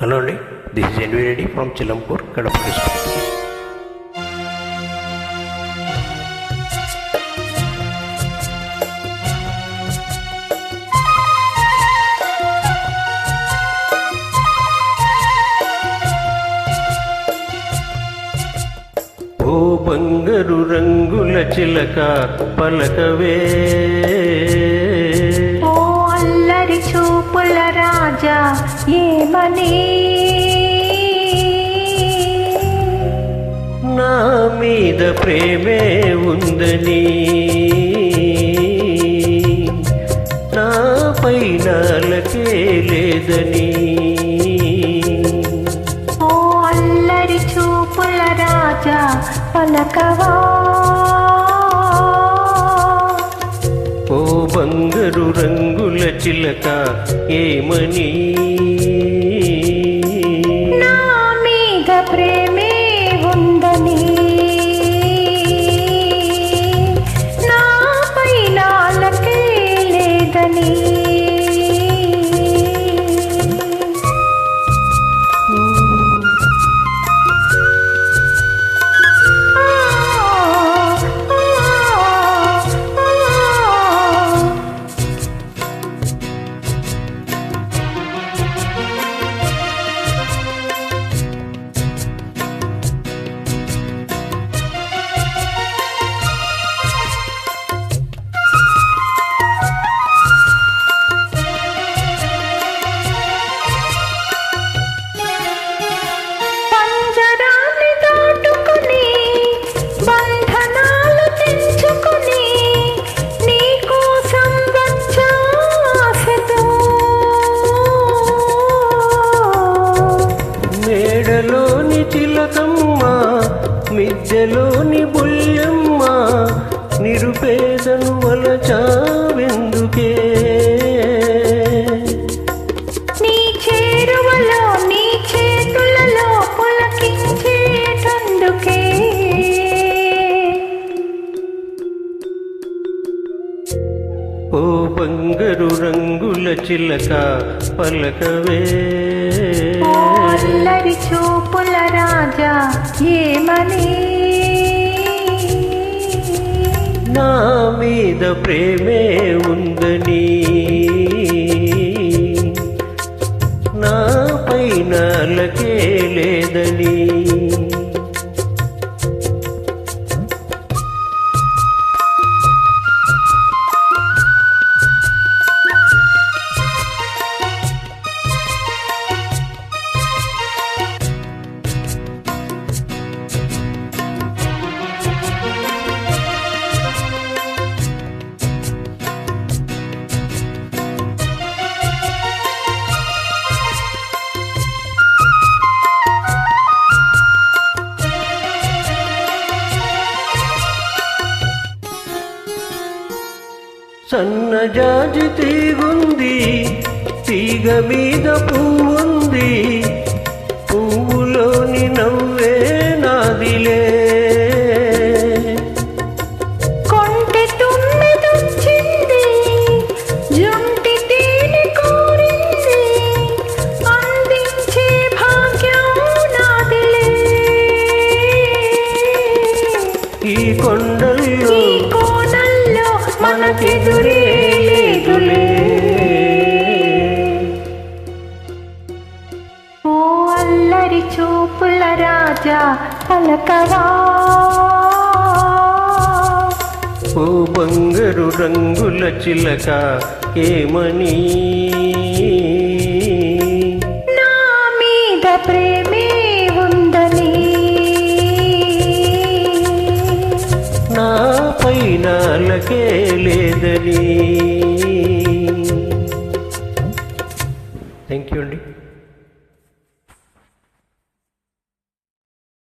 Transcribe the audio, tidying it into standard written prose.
Hello అండి, this is N V Reddy from Chilampur, Kadapa district. ఓ బంగారు రంగుల చిలక పలకవే, ఓ అల్లరి చూపుల రాజా ఏమని, నా మీద ప్రేమే ఉందని, నా పైనాలకే లేదని. ఓ అల్లరి చూపుల రాజా పలకవా, ఓ బంగారు రంగుల చిలక ఏమని, నా మీద ప్రేమే ఉందని, నా పైనాలకే లేదని. మేడలోని చిలకమ్మ, మిద్దెలోని బుల్లెమ్మ, నిరుపేదను వలచావెందుకే. నీ చేరువలో నీ చేతులలో పులకించేటందుకే. ఓ బంగారు రంగుల చిలక పలకవే, ఓ అల్లరి చూపుల రాజా ఏమని, నా మీద ప్రేమే ఉందని, నా పైనాలకే లేదని. సన్నజాజి తీగుంది, తీగ మీద పువ్వుంది, పువ్వులోని నవ్వే నాదిలే. కొంటె తుమ్మెదొచ్చింది, జుంటి తేనె కోరింది, అందించే భాగ్యం నాదిలే. ఈ కొండల్లో ఈ కోనల్లో మనకెదురే లేదులే. ఓ అల్లరి చూపుల రాజా పలకవా, ఓ బంగారు రంగుల చిలక ఏమని, నా మీద ప్రేమే ఉందని, నా పైనాలకే లేదని.